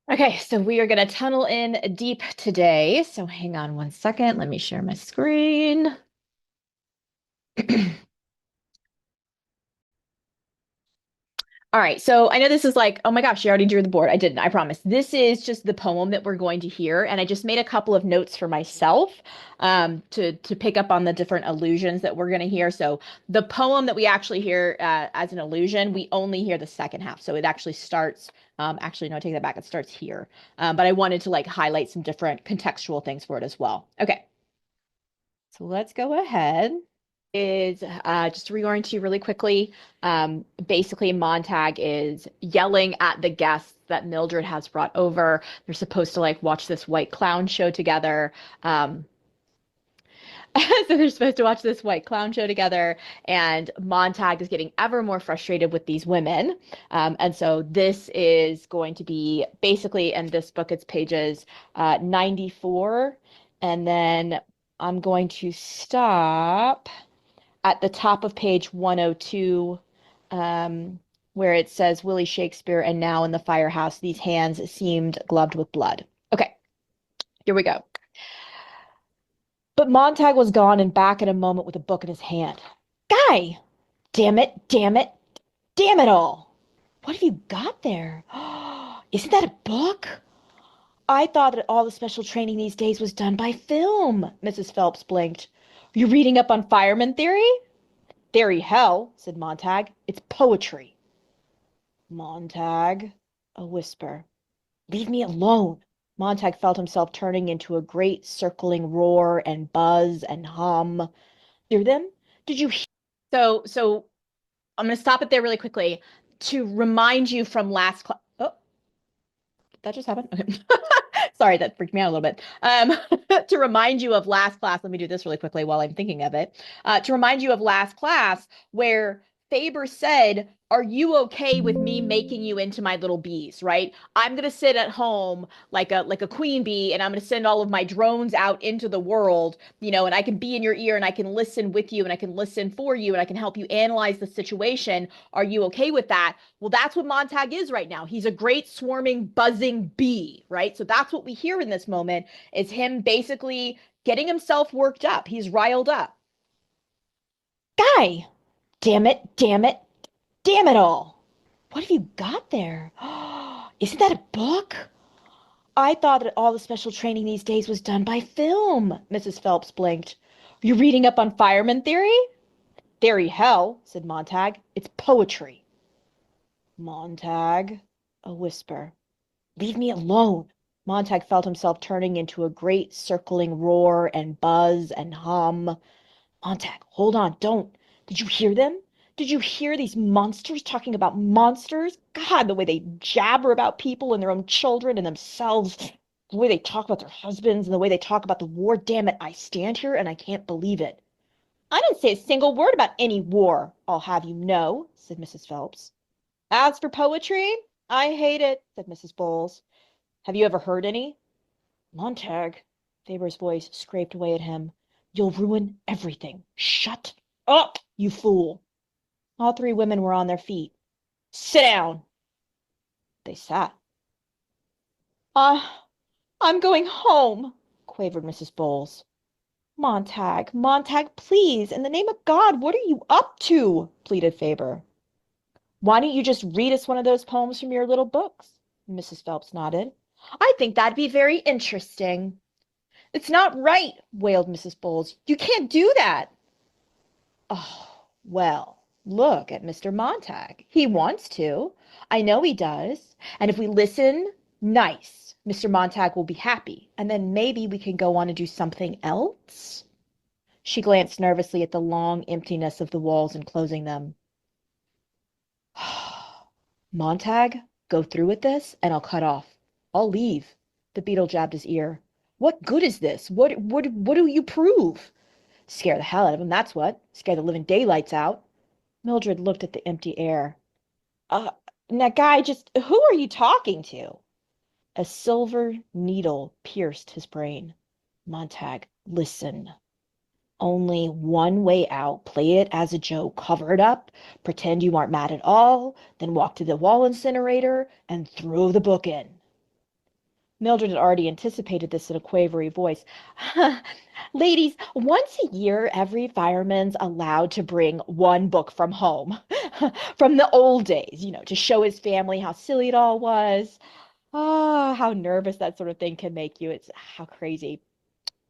Okay, so we are going to tunnel in deep today. So hang on one second. Let me share my screen. All right, so I know this is like, oh my gosh, you already drew the board. I didn't, I promise. This is just the poem that we're going to hear, and I just made a couple of notes for myself to pick up on the different allusions that we're going to hear. So the poem that we actually hear as an allusion, we only hear the second half. So it actually starts. Actually, no, I take that back. It starts here. But I wanted to like highlight some different contextual things for it as well. Okay, so let's go ahead. Is just to reorient you really quickly. Basically, Montag is yelling at the guests that Mildred has brought over. They're supposed to like watch this white clown show together. Um, so they're supposed to watch this white clown show together, and Montag is getting ever more frustrated with these women. And so this is going to be basically in this book, it's pages 94, and then I'm going to stop at the top of page 102, um, where it says Willie Shakespeare, and now in the firehouse, these hands seemed gloved with blood. Okay, here we go. But Montag was gone and back in a moment with a book in his hand. Guy! Damn it, damn it, damn it all! What have you got there? Isn't that a book? I thought that all the special training these days was done by film, Mrs. Phelps blinked. Are you reading up on fireman theory? Theory hell, said Montag. It's poetry. Montag, a whisper. Leave me alone. Montag felt himself turning into a great circling roar and buzz and hum. Hear them? Did you hear? So I'm going to stop it there really quickly to remind you from last class. Oh, that just happened. Okay. Sorry, that freaked me out a little bit. To remind you of last class, let me do this really quickly while I'm thinking of it. To remind you of last class where Faber said, are you okay with me making you into my little bees, right? I'm gonna sit at home like a queen bee, and I'm gonna send all of my drones out into the world, and I can be in your ear and I can listen with you and I can listen for you and I can help you analyze the situation. Are you okay with that? Well, that's what Montag is right now. He's a great swarming, buzzing bee, right? So that's what we hear in this moment is him basically getting himself worked up. He's riled up. Guy, damn it, damn it, damn it all. What have you got there? Isn't that a book? I thought that all the special training these days was done by film, Mrs. Phelps blinked. Are you reading up on fireman theory? Theory hell, said Montag. It's poetry. Montag, a whisper. Leave me alone. Montag felt himself turning into a great circling roar and buzz and hum. Montag, hold on, don't. Did you hear them? Did you hear these monsters talking about monsters? God, the way they jabber about people and their own children and themselves, the way they talk about their husbands and the way they talk about the war. Damn it, I stand here and I can't believe it. I didn't say a single word about any war, I'll have you know, said Mrs. Phelps. As for poetry, I hate it, said Mrs. Bowles. Have you ever heard any? Montag, Faber's voice scraped away at him. You'll ruin everything. Shut up, you fool. All three women were on their feet. Sit down. They sat. Ah, I'm going home, quavered Mrs. Bowles. Montag, please, in the name of God, what are you up to? Pleaded Faber. Why don't you just read us one of those poems from your little books? Mrs. Phelps nodded. I think that'd be very interesting. It's not right, wailed Mrs. Bowles. You can't do that. Oh, well, look at Mr. Montag. He wants to. I know he does. And if we listen nice, Mr. Montag will be happy. And then maybe we can go on and do something else. She glanced nervously at the long emptiness of the walls enclosing them. Montag, go through with this, and I'll cut off. I'll leave. The beetle jabbed his ear. What good is this? What do you prove? Scare the hell out of him, that's what. Scare the living daylights out. Mildred looked at the empty air. Uh, now, Guy, just who are you talking to? A silver needle pierced his brain. Montag, listen. Only one way out. Play it as a joke. Cover it up. Pretend you aren't mad at all. Then walk to the wall incinerator and throw the book in. Mildred had already anticipated this in a quavery voice. Ladies, once a year, every fireman's allowed to bring one book from home, from the old days, to show his family how silly it all was. Oh, how nervous that sort of thing can make you. It's how crazy.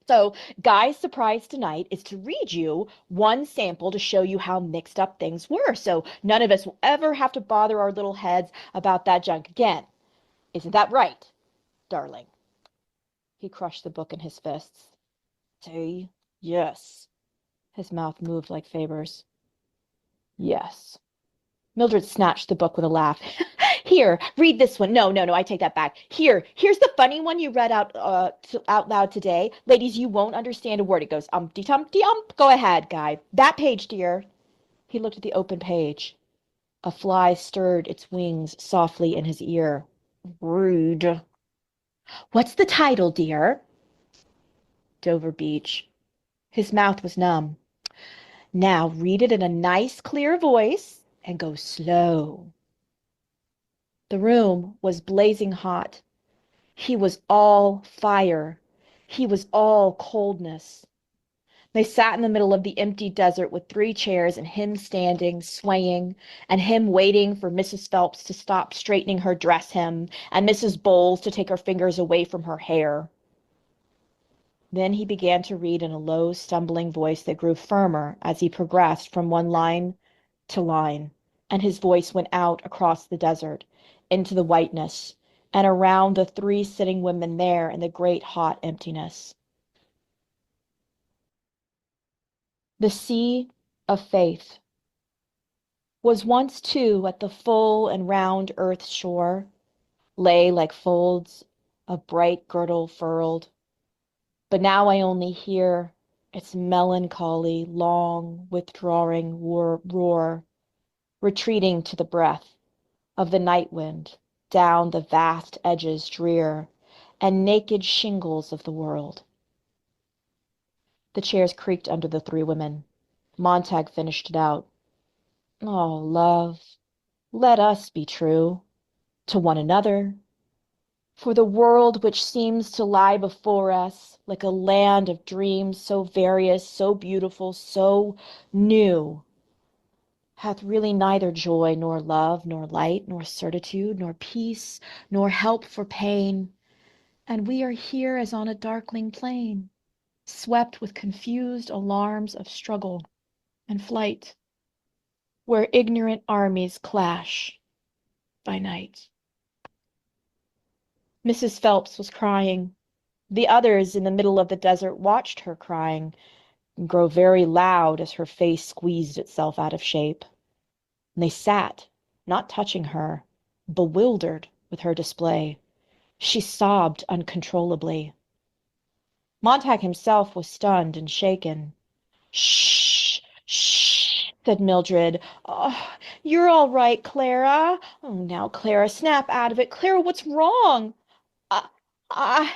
So, Guy's surprise tonight is to read you one sample to show you how mixed up things were. So, none of us will ever have to bother our little heads about that junk again. Isn't that right, darling? He crushed the book in his fists. Say yes. His mouth moved like Faber's. Yes. Mildred snatched the book with a laugh. Here, read this one. No, no, no, I take that back. Here's the funny one you read out loud today. Ladies, you won't understand a word. It goes umpty tumpty ump. Go ahead, Guy. That page, dear. He looked at the open page. A fly stirred its wings softly in his ear. Rude. What's the title, dear? Dover Beach. His mouth was numb. Now read it in a nice, clear voice and go slow. The room was blazing hot. He was all fire. He was all coldness. They sat in the middle of the empty desert with three chairs and him standing, swaying, and him waiting for Mrs. Phelps to stop straightening her dress hem and Mrs. Bowles to take her fingers away from her hair. Then he began to read in a low, stumbling voice that grew firmer as he progressed from one line to line, and his voice went out across the desert, into the whiteness, and around the three sitting women there in the great hot emptiness. The sea of faith was once too at the full and round earth's shore, lay like folds of bright girdle furled. But now I only hear its melancholy, long, withdrawing roar, retreating to the breath of the night wind down the vast edges drear and naked shingles of the world. The chairs creaked under the three women. Montag finished it out. Oh, love, let us be true to one another, for the world which seems to lie before us like a land of dreams so various, so beautiful, so new, hath really neither joy nor love, nor light, nor certitude, nor peace, nor help for pain, and we are here as on a darkling plain, swept with confused alarms of struggle and flight, where ignorant armies clash by night. Mrs. Phelps was crying. The others in the middle of the desert watched her crying and grow very loud as her face squeezed itself out of shape. And they sat, not touching her, bewildered with her display. She sobbed uncontrollably. Montag himself was stunned and shaken. Shh, shh, said Mildred. Oh, you're all right, Clara. Oh, now, Clara, snap out of it. Clara, what's wrong? I,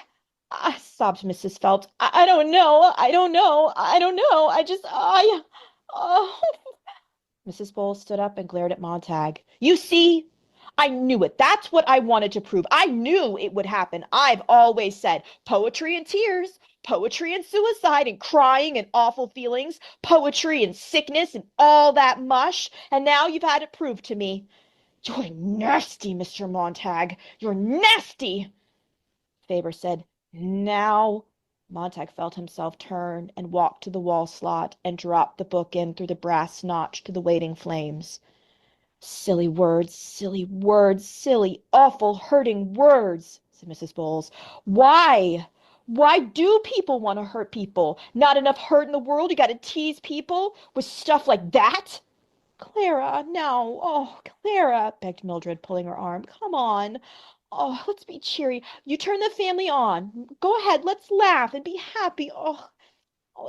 I, sobbed Mrs. Phelps. I don't know. I don't know. I don't know. Oh. Mrs. Bowles stood up and glared at Montag. You see? I knew it. That's what I wanted to prove. I knew it would happen. I've always said poetry and tears, poetry and suicide and crying and awful feelings, poetry and sickness and all that mush. And now you've had it proved to me. You're nasty, Mr. Montag. You're nasty. Faber said, now. Montag felt himself turn and walk to the wall slot and drop the book in through the brass notch to the waiting flames. Silly words, silly, awful, hurting words, said Mrs. Bowles. Why? Why do people want to hurt people? Not enough hurt in the world? You got to tease people with stuff like that? Clara, no. Oh, Clara, begged Mildred, pulling her arm. Come on. Oh, let's be cheery. You turn the family on. Go ahead, let's laugh and be happy. Oh,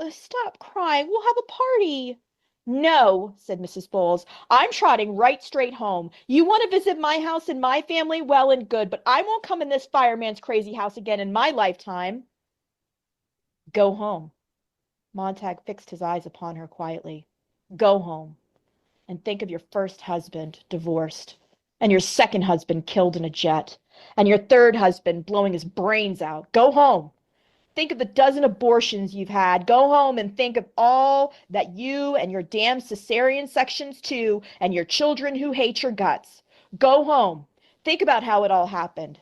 stop crying. We'll have a party. No, said Mrs. Bowles. I'm trotting right straight home. You want to visit my house and my family? Well and good, but I won't come in this fireman's crazy house again in my lifetime. Go home. Montag fixed his eyes upon her quietly. Go home. And think of your first husband divorced, and your second husband killed in a jet, And your third husband blowing his brains out. Go home. Think of the dozen abortions you've had. Go home and think of all that you and your damn cesarean sections too, and your children who hate your guts. Go home. Think about how it all happened.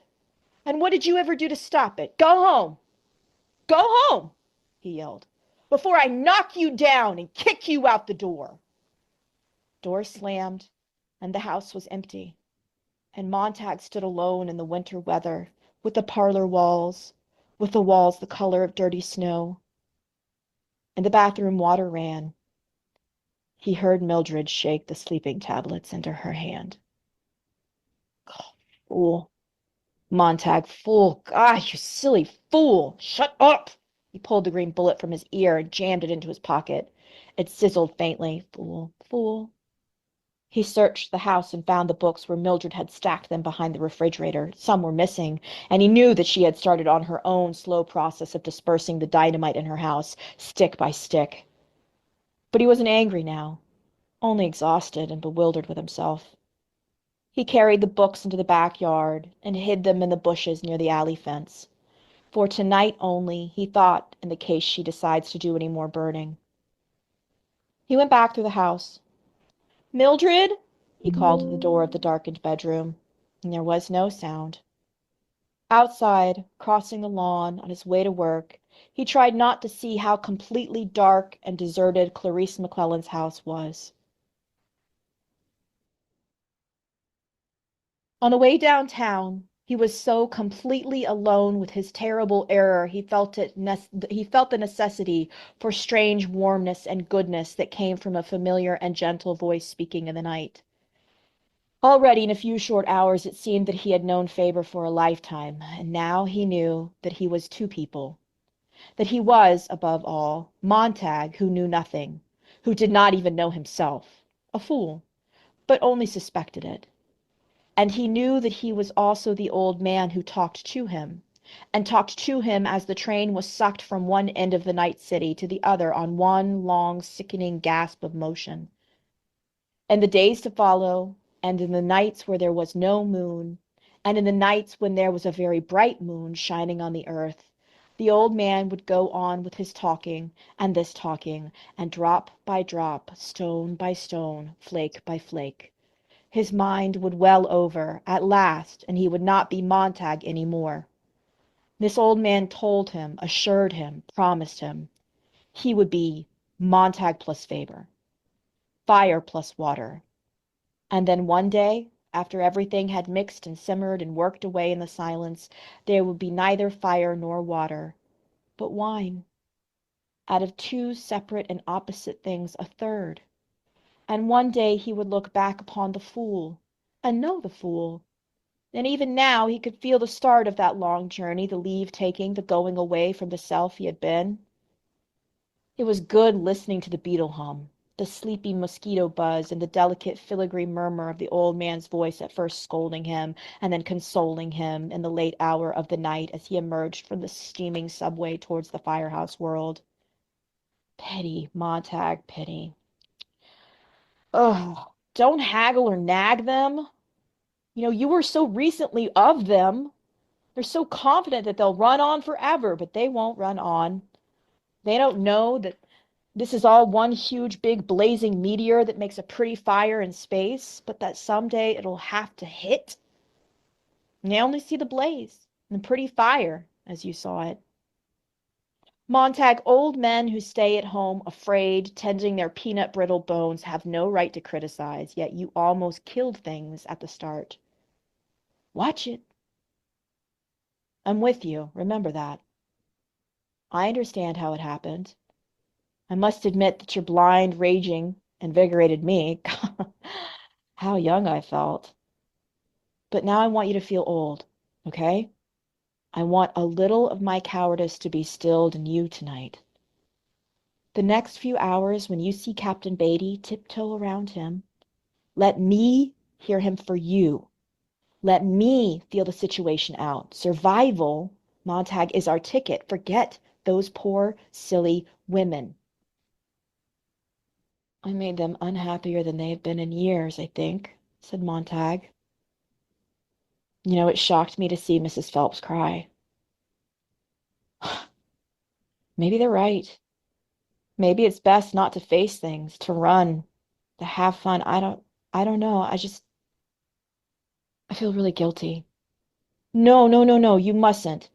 And what did you ever do to stop it? Go home. Go home, he yelled, before I knock you down and kick you out the door. Door slammed, and the house was empty, and Montag stood alone in the winter weather, with the parlor walls, with the walls the color of dirty snow, and the bathroom water ran. He heard Mildred shake the sleeping tablets into her hand. Oh, fool. Montag, fool. God, you silly fool. Shut up. He pulled the green bullet from his ear and jammed it into his pocket. It sizzled faintly. Fool, fool. He searched the house and found the books where Mildred had stacked them behind the refrigerator. Some were missing, and he knew that she had started on her own slow process of dispersing the dynamite in her house, stick by stick. But he wasn't angry now, only exhausted and bewildered with himself. He carried the books into the backyard and hid them in the bushes near the alley fence. For tonight only, he thought, in the case she decides to do any more burning. He went back through the house. Mildred, he called at the door of the darkened bedroom, and there was no sound. Outside, crossing the lawn on his way to work, he tried not to see how completely dark and deserted Clarice McClellan's house was. On the way downtown, he was so completely alone with his terrible error, he felt the necessity for strange warmness and goodness that came from a familiar and gentle voice speaking in the night. Already in a few short hours it seemed that he had known Faber for a lifetime, and now he knew that he was two people, that he was, above all, Montag, who knew nothing, who did not even know himself, a fool, but only suspected it. And he knew that he was also the old man who talked to him, and talked to him as the train was sucked from one end of the night city to the other on one long, sickening gasp of motion. In the days to follow, and in the nights where there was no moon, and in the nights when there was a very bright moon shining on the earth, the old man would go on with his talking, and this talking, and drop by drop, stone by stone, flake by flake, his mind would well over, at last, and he would not be Montag any more. This old man told him, assured him, promised him. He would be Montag plus Faber, fire plus water. And then one day, after everything had mixed and simmered and worked away in the silence, there would be neither fire nor water, but wine. Out of two separate and opposite things, a third. And one day he would look back upon the fool, and know the fool. And even now he could feel the start of that long journey, the leave-taking, the going away from the self he had been. It was good listening to the beetle hum, the sleepy mosquito buzz, and the delicate filigree murmur of the old man's voice at first scolding him and then consoling him in the late hour of the night as he emerged from the steaming subway towards the firehouse world. Pity, Montag, pity. Oh, don't haggle or nag them. You were so recently of them. They're so confident that they'll run on forever, but they won't run on. They don't know that this is all one huge big blazing meteor that makes a pretty fire in space, but that someday it'll have to hit. And they only see the blaze, and the pretty fire, as you saw it. Montag, old men who stay at home afraid, tending their peanut brittle bones, have no right to criticize, yet you almost killed things at the start. Watch it. I'm with you, remember that. I understand how it happened. I must admit that your blind raging invigorated me. How young I felt. But now I want you to feel old, okay? I want a little of my cowardice to be stilled in you tonight. The next few hours, when you see Captain Beatty, tiptoe around him. Let me hear him for you. Let me feel the situation out. Survival, Montag, is our ticket. Forget those poor, silly women. I made them unhappier than they have been in years, I think, said Montag. It shocked me to see Mrs. Phelps cry. Maybe they're right. Maybe it's best not to face things, to run, to have fun. I don't know. I feel really guilty. No, no, no, no, you mustn't.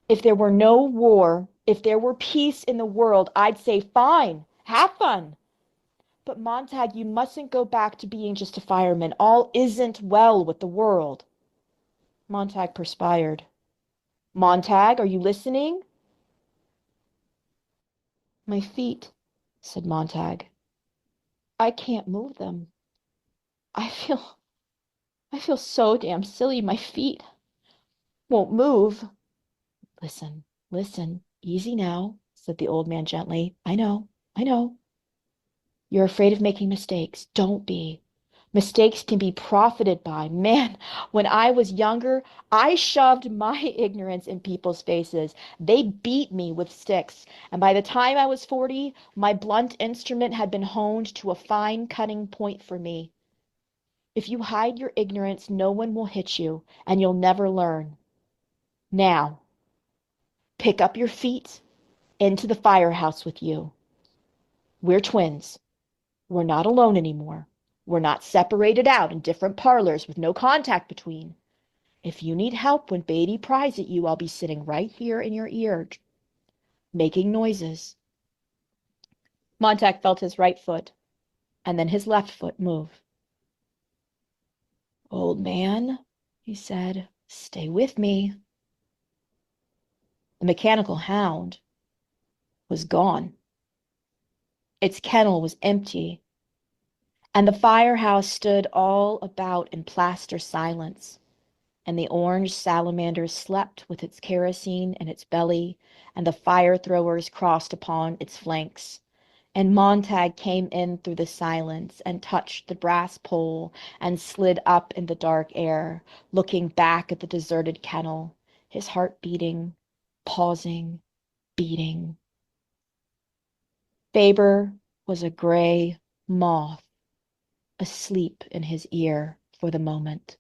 If there were no war, if there were peace in the world, I'd say fine, have fun. But Montag, you mustn't go back to being just a fireman. All isn't well with the world. Montag perspired. Montag, are you listening? My feet, said Montag. I can't move them. I feel I feel so damn silly. My feet won't move. Listen, listen. Easy now, said the old man gently. I know, I know. You're afraid of making mistakes. Don't be. Mistakes can be profited by. Man, when I was younger, I shoved my ignorance in people's faces. They beat me with sticks. And by the time I was 40, my blunt instrument had been honed to a fine cutting point for me. If you hide your ignorance, no one will hit you, and you'll never learn. Now, pick up your feet into the firehouse with you. We're twins. We're not alone anymore. We're not separated out in different parlors with no contact between. If you need help when Beatty pries at you, I'll be sitting right here in your ear, making noises. Montag felt his right foot and then his left foot move. Old man, he said, stay with me. The mechanical hound was gone. Its kennel was empty, and the firehouse stood all about in plaster silence. And the orange salamander slept with its kerosene in its belly, and the fire throwers crossed upon its flanks. And Montag came in through the silence and touched the brass pole and slid up in the dark air, looking back at the deserted kennel, his heart beating, pausing, beating. Faber was a gray moth, asleep in his ear for the moment.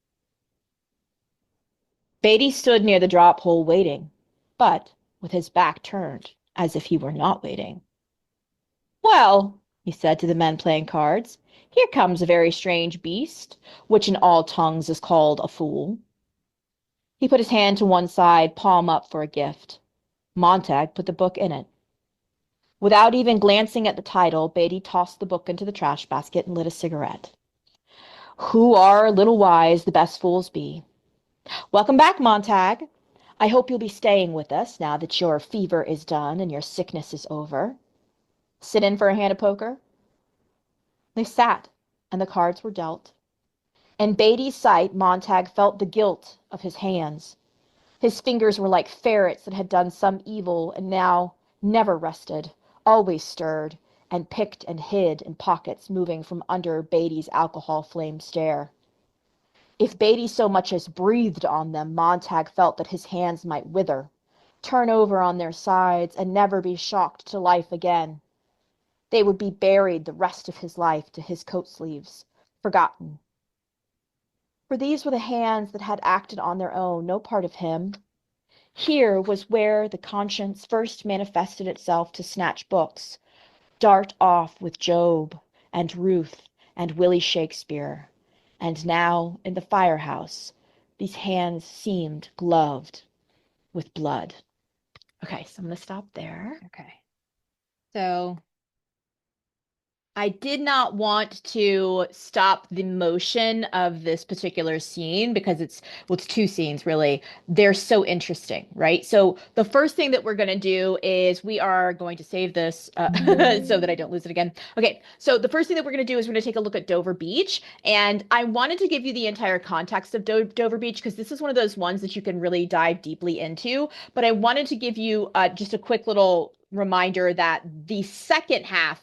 Beatty stood near the drop hole waiting, but with his back turned, as if he were not waiting. Well, he said to the men playing cards, here comes a very strange beast, which in all tongues is called a fool. He put his hand to one side, palm up for a gift. Montag put the book in it. Without even glancing at the title, Beatty tossed the book into the trash basket and lit a cigarette. Who are a little wise, the best fools be. Welcome back, Montag. I hope you'll be staying with us now that your fever is done and your sickness is over. Sit in for a hand of poker? They sat, and the cards were dealt. In Beatty's sight, Montag felt the guilt of his hands. His fingers were like ferrets that had done some evil and now never rested, always stirred, and picked and hid in pockets moving from under Beatty's alcohol-flamed stare. If Beatty so much as breathed on them, Montag felt that his hands might wither, turn over on their sides, and never be shocked to life again. They would be buried the rest of his life to his coat sleeves, forgotten. For these were the hands that had acted on their own, no part of him. Here was where the conscience first manifested itself to snatch books, dart off with Job and Ruth and Willie Shakespeare. And now, in the firehouse, these hands seemed gloved with blood. Okay, so I'm going to stop there. Okay. So I did not want to stop the motion of this particular scene because it's two scenes really. They're so interesting, right? So the first thing that we're going to do is we are going to save this so that I don't lose it again. Okay, so the first thing that we're going to do is we're going to take a look at Dover Beach. And I wanted to give you the entire context of Dover Beach because this is one of those ones that you can really dive deeply into. But I wanted to give you just a quick little reminder that the second half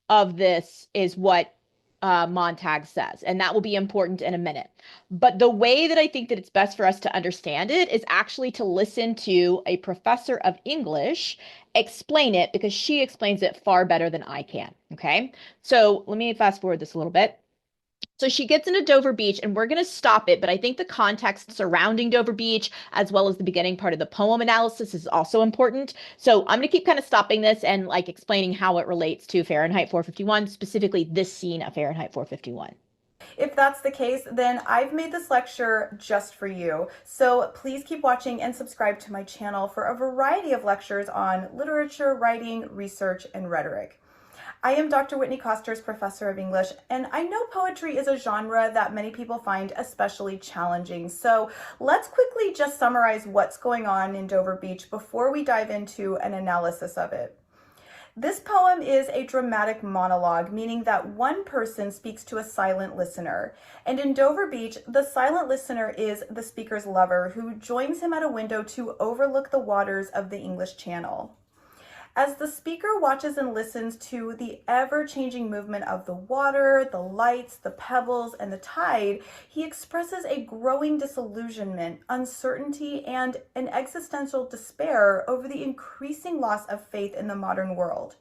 of this is what Montag says, and that will be important in a minute. But the way that I think that it's best for us to understand it is actually to listen to a professor of English explain it because she explains it far better than I can. Okay, so let me fast forward this a little bit. So she gets into Dover Beach, and we're going to stop it. But I think the context surrounding Dover Beach, as well as the beginning part of the poem analysis, is also important. So I'm going to keep kind of stopping this and like explaining how it relates to Fahrenheit 451, specifically this scene of Fahrenheit 451. If that's the case, then I've made this lecture just for you. So please keep watching and subscribe to my channel for a variety of lectures on literature, writing, research, and rhetoric. I am Dr. Whitney Costers, Professor of English, and I know poetry is a genre that many people find especially challenging. So let's quickly just summarize what's going on in Dover Beach before we dive into an analysis of it. This poem is a dramatic monologue, meaning that one person speaks to a silent listener. And in Dover Beach, the silent listener is the speaker's lover, who joins him at a window to overlook the waters of the English Channel. As the speaker watches and listens to the ever-changing movement of the water, the lights, the pebbles, and the tide, he expresses a growing disillusionment, uncertainty, and an existential despair over the increasing loss of faith in the modern world.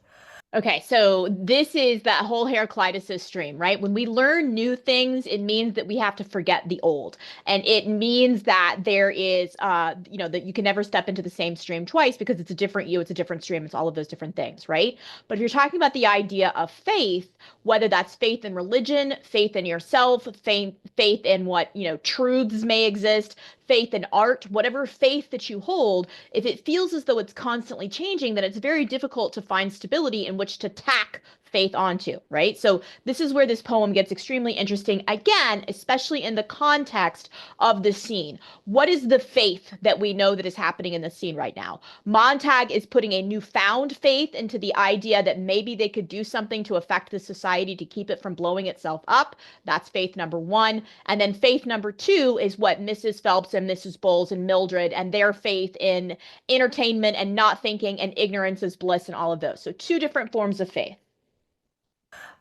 Okay, so this is that whole Heraclitus stream, right? When we learn new things, it means that we have to forget the old. And it means that there is, that you can never step into the same stream twice because it's a different you, it's a different stream, it's all of those different things, right? But if you're talking about the idea of faith, whether that's faith in religion, faith in yourself, faith in what, truths may exist, faith in art, whatever faith that you hold, if it feels as though it's constantly changing, then it's very difficult to find stability in which to tack faith onto, right? So this is where this poem gets extremely interesting, again, especially in the context of the scene. What is the faith that we know that is happening in the scene right now? Montag is putting a newfound faith into the idea that maybe they could do something to affect the society to keep it from blowing itself up. That's faith number one. And then faith number two is what Mrs. Phelps and Mrs. Bowles and Mildred and their faith in entertainment and not thinking and ignorance is bliss and all of those. So two different forms of faith.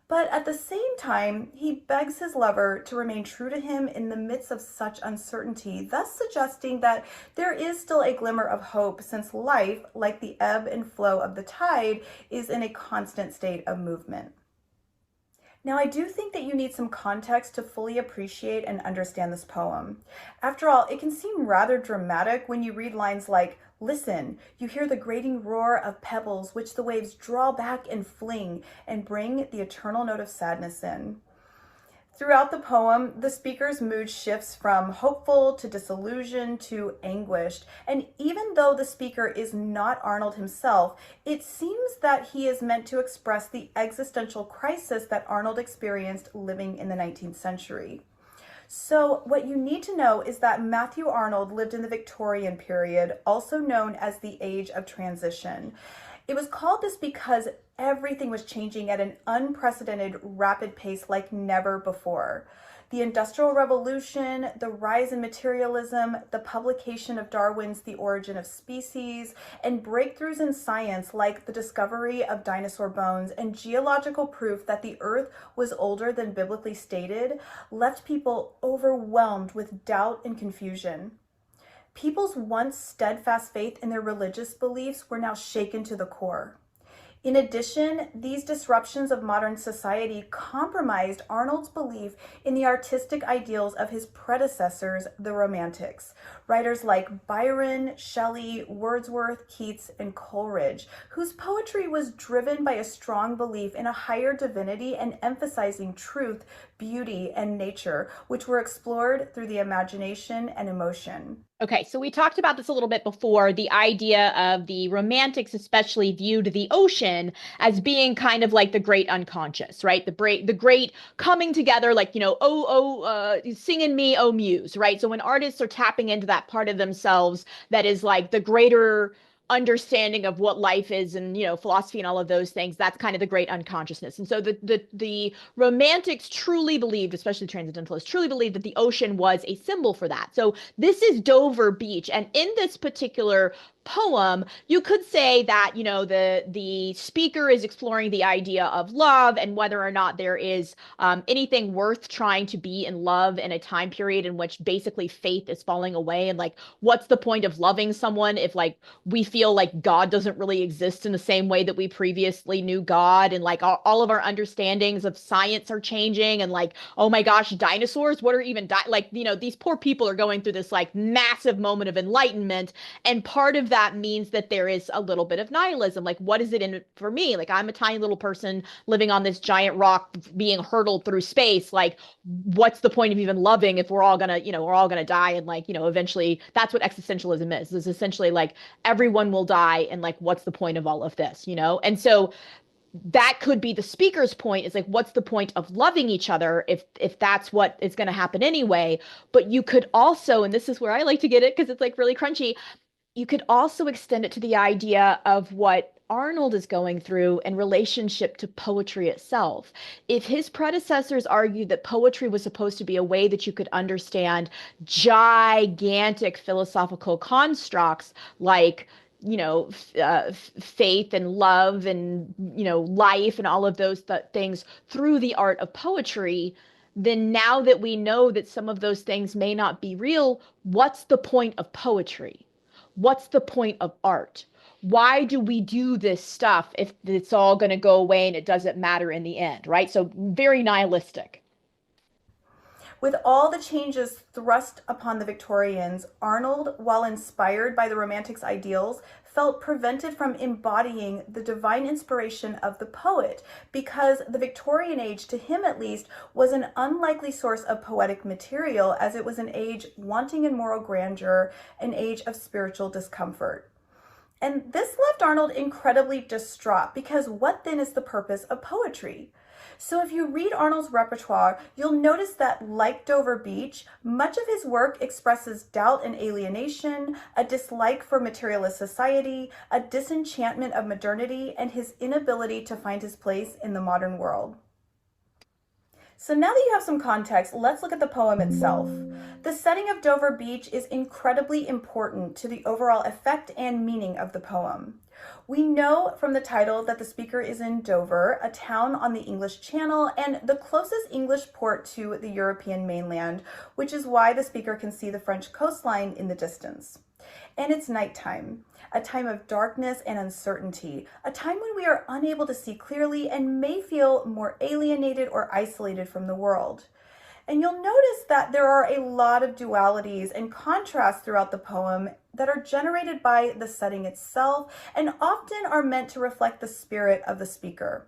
But at the same time, he begs his lover to remain true to him in the midst of such uncertainty, thus suggesting that there is still a glimmer of hope since life, like the ebb and flow of the tide, is in a constant state of movement. Now, I do think that you need some context to fully appreciate and understand this poem. After all, it can seem rather dramatic when you read lines like, "Listen, you hear the grating roar of pebbles which the waves draw back and fling and bring the eternal note of sadness in." Throughout the poem, the speaker's mood shifts from hopeful to disillusioned to anguished. And even though the speaker is not Arnold himself, it seems that he is meant to express the existential crisis that Arnold experienced living in the 19th century. So, what you need to know is that Matthew Arnold lived in the Victorian period, also known as the Age of Transition. It was called this because everything was changing at an unprecedented rapid pace like never before. The Industrial Revolution, the rise in materialism, the publication of Darwin's The Origin of Species, and breakthroughs in science like the discovery of dinosaur bones and geological proof that the Earth was older than biblically stated left people overwhelmed with doubt and confusion. People's once steadfast faith in their religious beliefs were now shaken to the core. In addition, these disruptions of modern society compromised Arnold's belief in the artistic ideals of his predecessors, the Romantics, writers like Byron, Shelley, Wordsworth, Keats, and Coleridge, whose poetry was driven by a strong belief in a higher divinity and emphasizing truth, beauty, and nature, which were explored through the imagination and emotion. Okay, so we talked about this a little bit before. The idea of the romantics, especially viewed the ocean as being kind of like the great unconscious, right? The great coming together, like sing in me, oh muse, right? So when artists are tapping into that part of themselves that is like the greater understanding of what life is and philosophy and all of those things, that's kind of the great unconsciousness. And so the romantics truly believed, especially transcendentalists, truly believed that the ocean was a symbol for that. So this is Dover Beach, and in this particular poem, you could say that, the speaker is exploring the idea of love and whether or not there is anything worth trying to be in love in a time period in which basically faith is falling away. And like, what's the point of loving someone if like we feel like God doesn't really exist in the same way that we previously knew God? And like all of our understandings of science are changing. And like, oh my gosh, dinosaurs, what are even like, these poor people are going through this like massive moment of enlightenment, and part of that means that there is a little bit of nihilism. Like, what is it in it for me? Like, I'm a tiny little person living on this giant rock being hurtled through space. Like, what's the point of even loving if we're all gonna die? And like, eventually that's what existentialism is. It's essentially like everyone will die, and like, what's the point of all of this? And so that could be the speaker's point, is like, what's the point of loving each other if that's what is going to happen anyway? But you could also, and this is where I like to get it because it's like really crunchy, you could also extend it to the idea of what Arnold is going through in relationship to poetry itself. If his predecessors argued that poetry was supposed to be a way that you could understand gigantic philosophical constructs like, faith and love and, life and all of those things through the art of poetry, then now that we know that some of those things may not be real, what's the point of poetry? What's the point of art? Why do we do this stuff if it's all going to go away and it doesn't matter in the end, right? So very nihilistic. With all the changes thrust upon the Victorians, Arnold, while inspired by the Romantics' ideals, felt prevented from embodying the divine inspiration of the poet because the Victorian age, to him at least, was an unlikely source of poetic material, as it was an age wanting in moral grandeur, an age of spiritual discomfort. And this left Arnold incredibly distraught, because what then is the purpose of poetry? So if you read Arnold's repertoire, you'll notice that, like Dover Beach, much of his work expresses doubt and alienation, a dislike for materialist society, a disenchantment of modernity, and his inability to find his place in the modern world. So now that you have some context, let's look at the poem itself. The setting of Dover Beach is incredibly important to the overall effect and meaning of the poem. We know from the title that the speaker is in Dover, a town on the English Channel and the closest English port to the European mainland, which is why the speaker can see the French coastline in the distance. And it's nighttime, a time of darkness and uncertainty, a time when we are unable to see clearly and may feel more alienated or isolated from the world. And you'll notice that there are a lot of dualities and contrasts throughout the poem that are generated by the setting itself and often are meant to reflect the spirit of the speaker.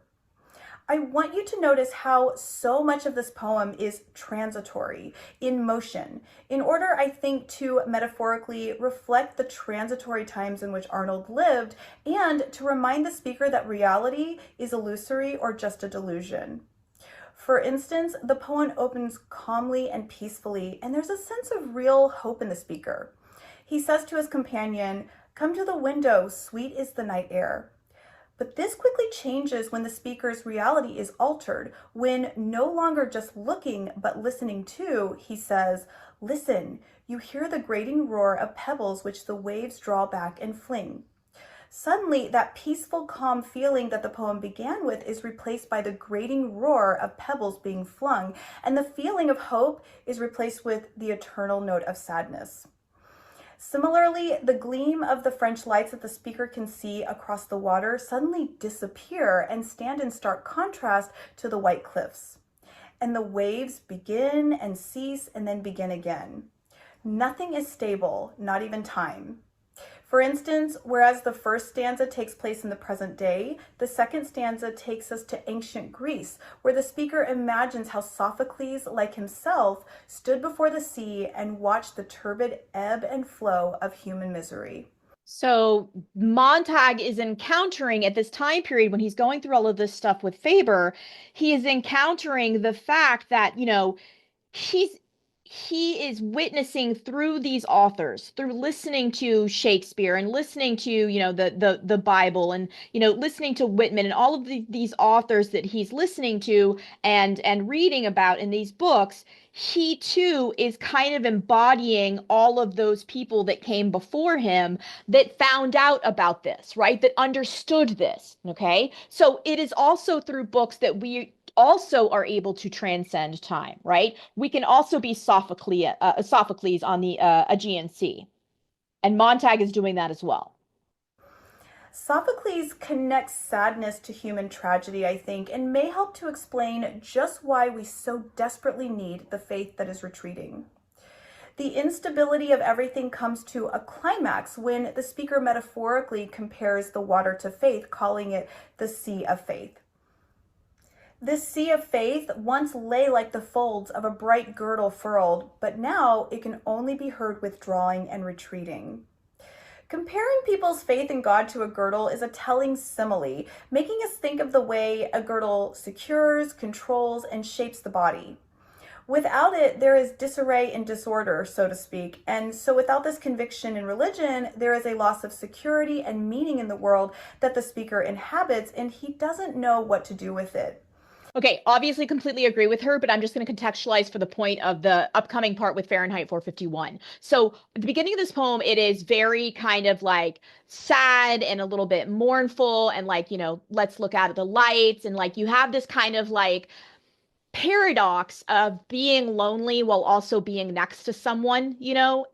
I want you to notice how so much of this poem is transitory, in motion, in order, I think, to metaphorically reflect the transitory times in which Arnold lived and to remind the speaker that reality is illusory or just a delusion. For instance, the poem opens calmly and peacefully, and there's a sense of real hope in the speaker. He says to his companion, "Come to the window, sweet is the night air." But this quickly changes when the speaker's reality is altered, when no longer just looking but listening to, he says, "Listen, you hear the grating roar of pebbles which the waves draw back and fling." Suddenly, that peaceful, calm feeling that the poem began with is replaced by the grating roar of pebbles being flung, and the feeling of hope is replaced with the eternal note of sadness. Similarly, the gleam of the French lights that the speaker can see across the water suddenly disappear and stand in stark contrast to the white cliffs. And the waves begin and cease and then begin again. Nothing is stable, not even time. For instance, whereas the first stanza takes place in the present day, the second stanza takes us to ancient Greece, where the speaker imagines how Sophocles, like himself, stood before the sea and watched the turbid ebb and flow of human misery. So Montag is encountering at this time period when he's going through all of this stuff with Faber, he is encountering the fact that, he's he is witnessing through these authors, through listening to Shakespeare and listening to, the Bible, and, listening to Whitman and all of these authors that he's listening to and reading about in these books. He too is kind of embodying all of those people that came before him that found out about this, right? That understood this. Okay. So it is also through books that we also are able to transcend time, right? We can also be Sophocles on the Aegean Sea, and Montag is doing that as well. Sophocles connects sadness to human tragedy, I think, and may help to explain just why we so desperately need the faith that is retreating. The instability of everything comes to a climax when the speaker metaphorically compares the water to faith, calling it the sea of faith. This sea of faith once lay like the folds of a bright girdle furled, but now it can only be heard withdrawing and retreating. Comparing people's faith in God to a girdle is a telling simile, making us think of the way a girdle secures, controls, and shapes the body. Without it, there is disarray and disorder, so to speak. And so without this conviction in religion, there is a loss of security and meaning in the world that the speaker inhabits, and he doesn't know what to do with it. Okay, obviously completely agree with her, but I'm just going to contextualize for the point of the upcoming part with Fahrenheit 451. So at the beginning of this poem, it is very kind of like sad and a little bit mournful and like, let's look out at the lights, and like you have this kind of like paradox of being lonely while also being next to someone,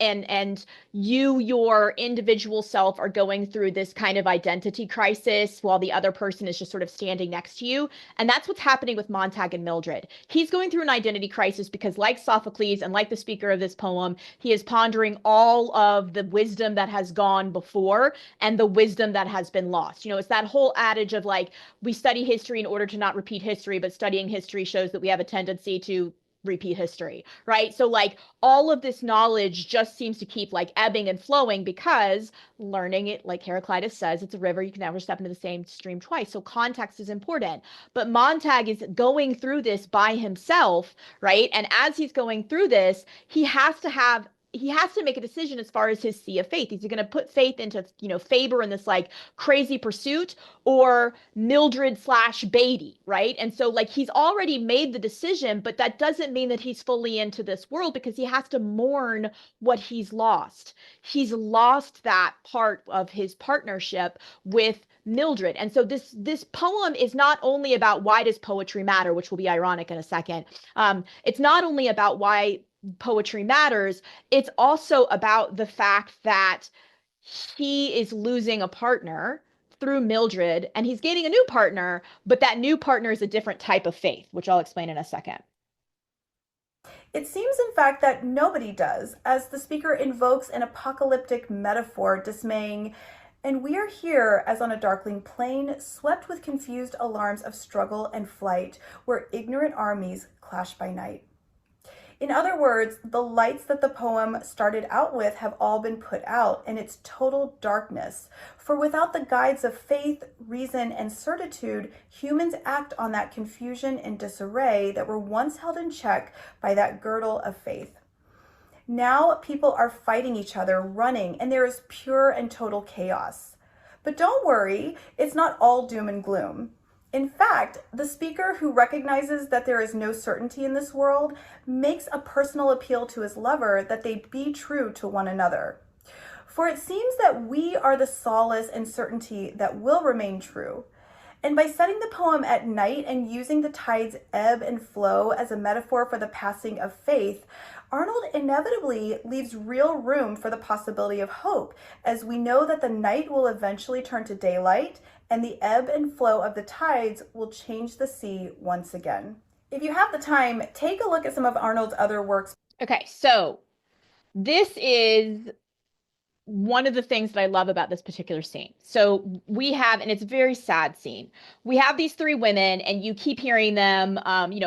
and your individual self are going through this kind of identity crisis while the other person is just sort of standing next to you. And that's what's happening with Montag and Mildred. He's going through an identity crisis because, like Sophocles and like the speaker of this poem, he is pondering all of the wisdom that has gone before and the wisdom that has been lost. It's that whole adage of like, we study history in order to not repeat history, but studying history shows that we have a tendency to repeat history, right? So like all of this knowledge just seems to keep like ebbing and flowing because learning it, like Heraclitus says, it's a river, you can never step into the same stream twice. So context is important. But Montag is going through this by himself, right? And as he's going through this, he has to make a decision as far as his sea of faith. Is he going to put faith into, Faber in this like crazy pursuit, or Mildred slash Beatty, right? And so like he's already made the decision, but that doesn't mean that he's fully into this world because he has to mourn what he's lost. He's lost that part of his partnership with Mildred. And so this poem is not only about why does poetry matter, which will be ironic in a second. It's not only about why poetry matters, it's also about the fact that he is losing a partner through Mildred and he's gaining a new partner, but that new partner is a different type of faith, which I'll explain in a second. It seems, in fact, that nobody does, as the speaker invokes an apocalyptic metaphor, dismaying, and we are here as on a darkling plain, swept with confused alarms of struggle and flight, where ignorant armies clash by night. In other words, the lights that the poem started out with have all been put out, and it's total darkness. For without the guides of faith, reason, and certitude, humans act on that confusion and disarray that were once held in check by that girdle of faith. Now people are fighting each other, running, and there is pure and total chaos. But don't worry, it's not all doom and gloom. In fact, the speaker, who recognizes that there is no certainty in this world, makes a personal appeal to his lover that they be true to one another. For it seems that we are the solace and certainty that will remain true. And by setting the poem at night and using the tide's ebb and flow as a metaphor for the passing of faith, Arnold inevitably leaves real room for the possibility of hope, as we know that the night will eventually turn to daylight and the ebb and flow of the tides will change the sea once again. If you have the time, take a look at some of Arnold's other works. Okay, so this is one of the things that I love about this particular scene. So we have, and it's a very sad scene. We have these three women, and you keep hearing them.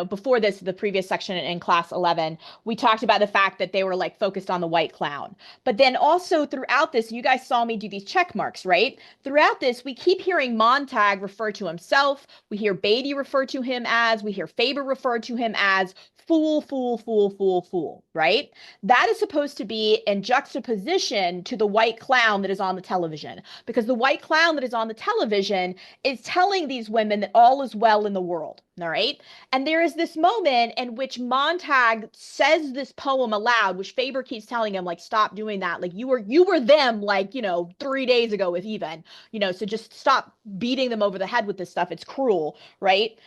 Before this, the previous section in class 11, we talked about the fact that they were like focused on the white clown. But then also throughout this, you guys saw me do these check marks, right? Throughout this, we keep hearing Montag refer to himself. We hear Beatty refer to him as. We hear Faber refer to him as fool, fool, fool, fool, fool, right? That is supposed to be in juxtaposition to the white clown that is on the television, because the white clown that is on the television is telling these women that all is well in the world. All right. And there is this moment in which Montag says this poem aloud, which Faber keeps telling him, like, stop doing that. Like you were them, like, 3 days ago with even, so just stop beating them over the head with this stuff. It's cruel, right?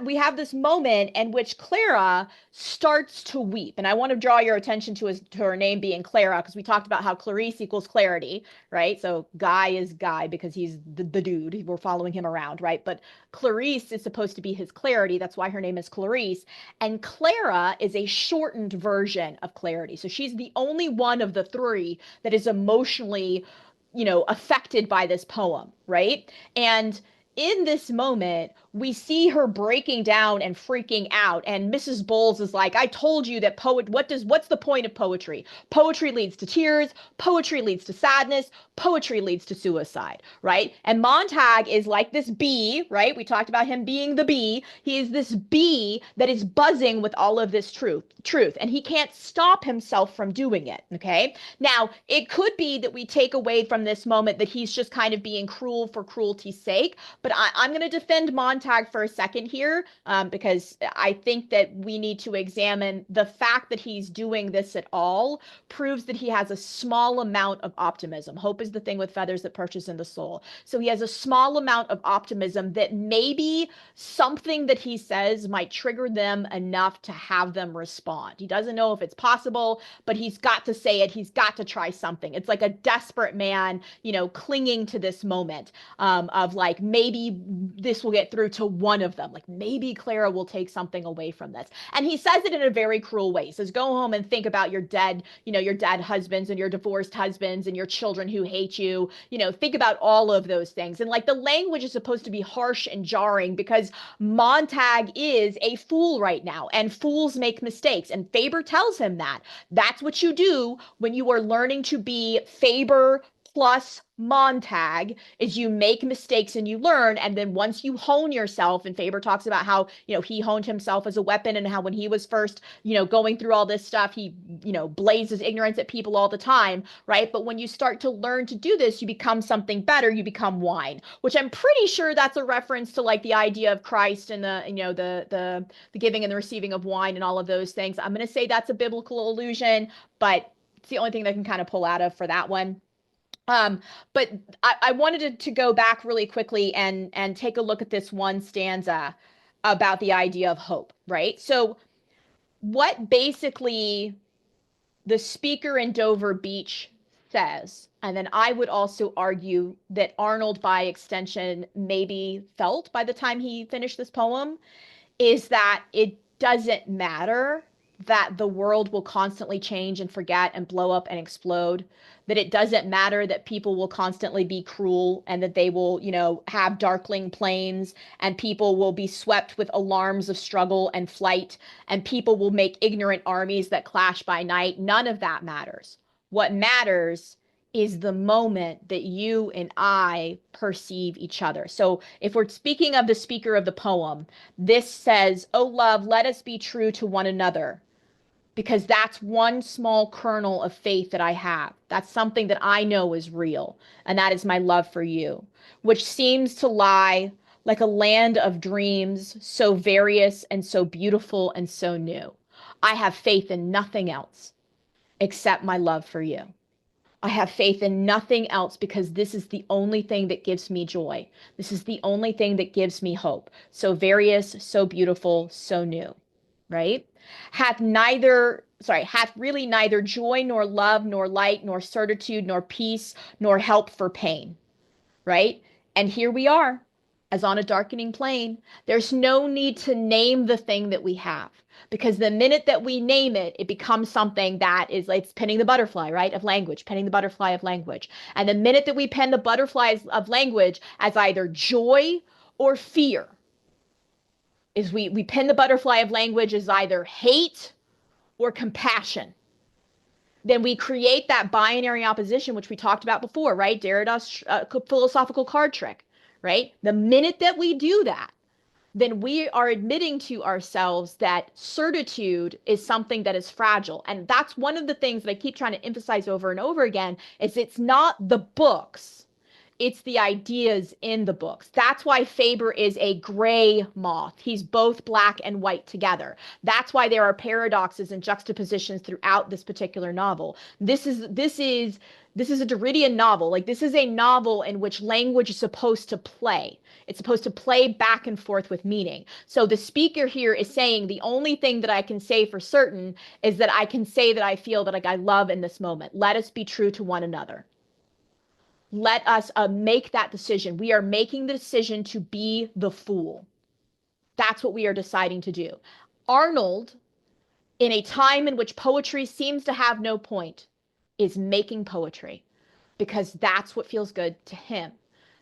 We have this moment in which Clara starts to weep. And I want to draw your attention to her name being Clara, because we talked about how Clarice equals clarity, right? So Guy is Guy because he's the dude. We're following him around, right? But Clarice is supposed to be his clarity. That's why her name is Clarice. And Clara is a shortened version of clarity. So she's the only one of the three that is emotionally, affected by this poem, right? And in this moment, we see her breaking down and freaking out. And Mrs. Bowles is like, I told you that what's the point of poetry? Poetry leads to tears. Poetry leads to sadness. Poetry leads to suicide, right? And Montag is like this bee, right? We talked about him being the bee. He is this bee that is buzzing with all of this truth, and he can't stop himself from doing it. Okay. Now, it could be that we take away from this moment that he's just kind of being cruel for cruelty's sake, but I'm going to defend Montag for a second here, because I think that we need to examine the fact that he's doing this at all proves that he has a small amount of optimism. Hope is the thing with feathers that perches in the soul. So he has a small amount of optimism that maybe something that he says might trigger them enough to have them respond. He doesn't know if it's possible, but he's got to say it. He's got to try something. It's like a desperate man, clinging to this moment, of like, maybe this will get through to one of them. Like maybe Clara will take something away from this. And he says it in a very cruel way. He says, go home and think about your dead, your dead husbands and your divorced husbands and your children who hate you. Think about all of those things. And like the language is supposed to be harsh and jarring because Montag is a fool right now, and fools make mistakes. And Faber tells him that. That's what you do when you are learning to be Faber plus Montag, is you make mistakes and you learn. And then once you hone yourself, and Faber talks about how, he honed himself as a weapon, and how when he was first, going through all this stuff, he, blazes ignorance at people all the time, right? But when you start to learn to do this, you become something better. You become wine, which I'm pretty sure that's a reference to like the idea of Christ and the giving and the receiving of wine and all of those things. I'm going to say that's a biblical allusion, but it's the only thing that I can kind of pull out of for that one. But I wanted to go back really quickly and take a look at this one stanza about the idea of hope, right? So what basically the speaker in Dover Beach says, and then I would also argue that Arnold by extension maybe felt by the time he finished this poem, is that it doesn't matter that the world will constantly change and forget and blow up and explode, that it doesn't matter that people will constantly be cruel and that they will, have darkling plains, and people will be swept with alarms of struggle and flight, and people will make ignorant armies that clash by night. None of that matters. What matters is the moment that you and I perceive each other. So if we're speaking of the speaker of the poem, this says, "Oh love, let us be true to one another," because that's one small kernel of faith that I have. That's something that I know is real, and that is my love for you, which seems to lie like a land of dreams, so various and so beautiful and so new. I have faith in nothing else except my love for you. I have faith in nothing else because this is the only thing that gives me joy. This is the only thing that gives me hope. So various, so beautiful, so new, right? Hath really neither joy nor love nor light nor certitude nor peace nor help for pain, right? And here we are. as on a darkening plane. There's no need to name the thing that we have, because the minute that we name it, it becomes something that is like it's penning the butterfly, right? Of language, penning the butterfly of language. And the minute that we pen the butterflies of language as either joy or fear, is we pin the butterfly of language as either hate or compassion, then we create that binary opposition, which we talked about before, right? Derrida's philosophical card trick, right? The minute that we do that, then we are admitting to ourselves that certitude is something that is fragile. And that's one of the things that I keep trying to emphasize over and over again is it's not the books, it's the ideas in the books. That's why Faber is a gray moth. He's both black and white together. That's why there are paradoxes and juxtapositions throughout this particular novel. This is a Derridian novel. Like, this is a novel in which language is supposed to play. It's supposed to play back and forth with meaning. So the speaker here is saying the only thing that I can say for certain is that I can say that I feel that like I love in this moment. Let us be true to one another. Let us make that decision. We are making the decision to be the fool. That's what we are deciding to do. Arnold, in a time in which poetry seems to have no point, is making poetry because that's what feels good to him.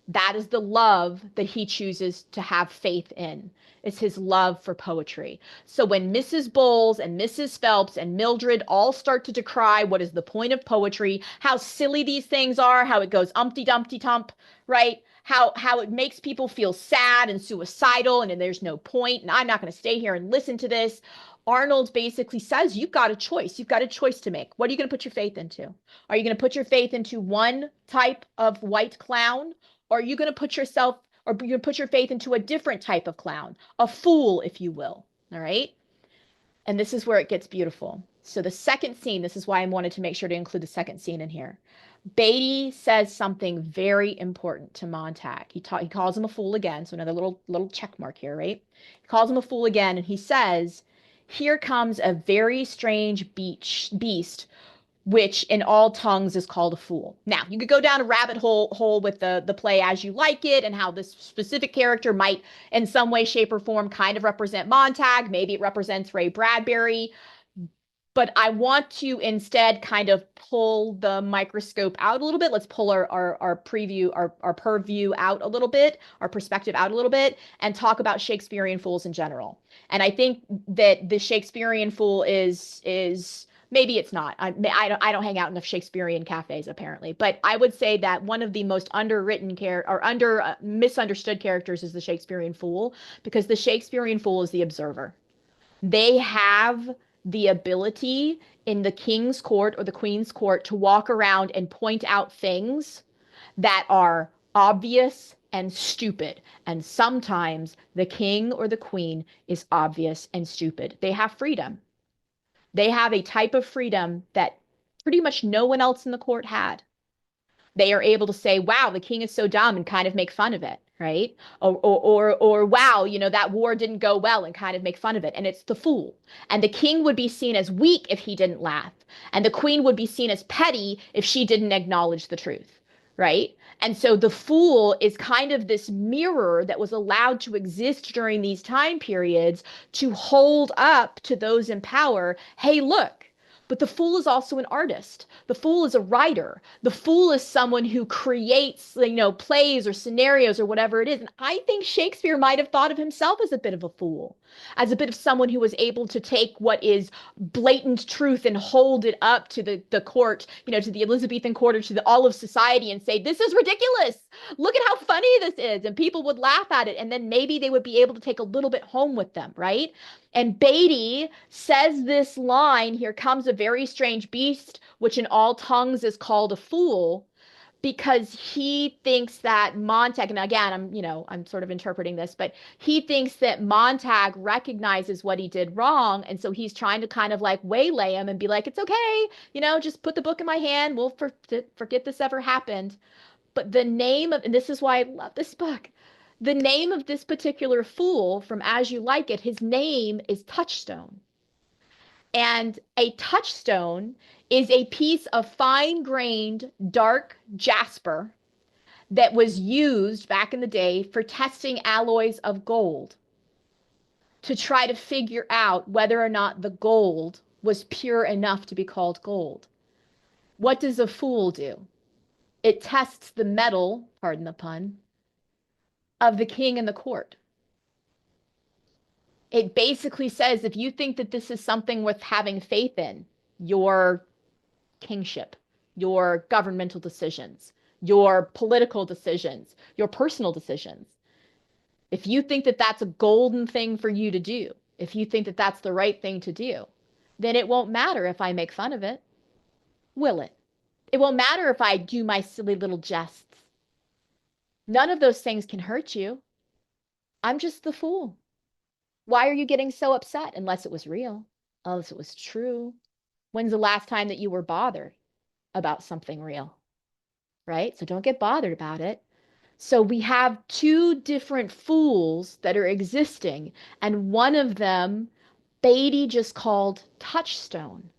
That is the love that he chooses to have faith in. It's his love for poetry. So when Mrs. Bowles and Mrs. Phelps and Mildred all start to decry what is the point of poetry, how silly these things are, how it goes umpty dumpty tump, right? How it makes people feel sad and suicidal and there's no point and I'm not going to stay here and listen to this. Arnold basically says you've got a choice. You've got a choice to make. What are you going to put your faith into? Are you going to put your faith into one type of white clown? Or are you going to put yourself, or you're going to put your faith into a different type of clown, a fool, if you will? All right. And this is where it gets beautiful. So the second scene, this is why I wanted to make sure to include the second scene in here. Beatty says something very important to Montag. He calls him a fool again. So another little check mark here, right? He calls him a fool again, and he says, "Here comes a very strange beast which in all tongues is called a fool." Now, you could go down a rabbit hole with the play as you like it and how this specific character might in some way, shape, or form kind of represent Montag. Maybe it represents Ray Bradbury. But I want to instead kind of pull the microscope out a little bit. Let's pull our preview, our purview out a little bit, our perspective out a little bit, and talk about Shakespearean fools in general. And I think that the Shakespearean fool is maybe it's not. I don't hang out enough Shakespearean cafes apparently, but I would say that one of the most underwritten misunderstood characters is the Shakespearean fool, because the Shakespearean fool is the observer. They have the ability in the king's court or the queen's court to walk around and point out things that are obvious and stupid. And sometimes the king or the queen is obvious and stupid. They have freedom. They have a type of freedom that pretty much no one else in the court had. They are able to say, wow, the king is so dumb, and kind of make fun of it, right? Or wow, that war didn't go well, and kind of make fun of it. And it's the fool. And the king would be seen as weak if he didn't laugh. And the queen would be seen as petty if she didn't acknowledge the truth, right? And so the fool is kind of this mirror that was allowed to exist during these time periods to hold up to those in power. Hey, look. But the fool is also an artist. The fool is a writer. The fool is someone who creates, plays or scenarios or whatever it is. And I think Shakespeare might have thought of himself as a bit of a fool, as a bit of someone who was able to take what is blatant truth and hold it up to the court, to the Elizabethan court or to all of society and say, this is ridiculous. Look at how funny this is. And people would laugh at it. And then maybe they would be able to take a little bit home with them, right? And Beatty says this line, here comes a very strange beast, which in all tongues is called a fool, because he thinks that Montag, and again, I'm sort of interpreting this, but he thinks that Montag recognizes what he did wrong. And so he's trying to kind of like waylay him and be like, it's okay, just put the book in my hand. We'll forget this ever happened. But the name of, and this is why I love this book, the name of this particular fool from As You Like It, his name is Touchstone. And a touchstone is a piece of fine-grained dark jasper that was used back in the day for testing alloys of gold to try to figure out whether or not the gold was pure enough to be called gold. What does a fool do? It tests the metal, pardon the pun, of the king and the court. It basically says if you think that this is something worth having faith in, your kingship, your governmental decisions, your political decisions, your personal decisions, if you think that that's a golden thing for you to do, if you think that that's the right thing to do, then it won't matter if I make fun of it, will it? It won't matter if I do my silly little jests. None of those things can hurt you. I'm just the fool. Why are you getting so upset unless it was real, unless it was true? When's the last time that you were bothered about something real? Right? So don't get bothered about it. So we have two different fools that are existing, and one of them Beatty just called Touchstone.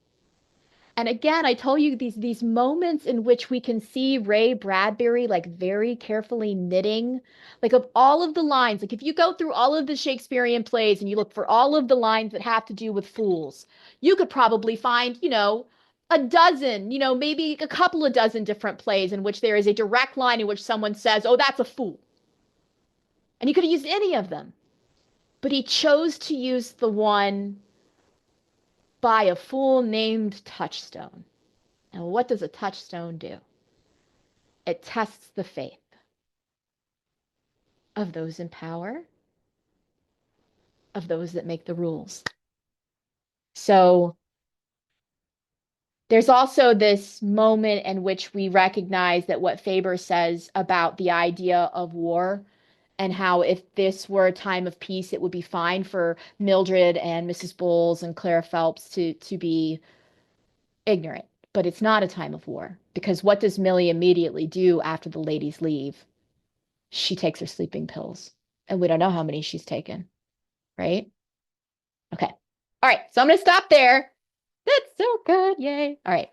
And again, I told you these moments in which we can see Ray Bradbury like very carefully knitting, like of all of the lines, like if you go through all of the Shakespearean plays and you look for all of the lines that have to do with fools, you could probably find, a dozen, maybe a couple of dozen different plays in which there is a direct line in which someone says, "Oh, that's a fool." And he could have used any of them, but he chose to use the one by a fool named Touchstone. And what does a touchstone do? It tests the faith of those in power, of those that make the rules. So there's also this moment in which we recognize that what Faber says about the idea of war and how if this were a time of peace, it would be fine for Mildred and Mrs. Bowles and Clara Phelps to be ignorant. But it's not a time of war, because what does Millie immediately do after the ladies leave? She takes her sleeping pills, and we don't know how many she's taken, right? Okay. All right. So I'm going to stop there. That's so good. Yay. All right.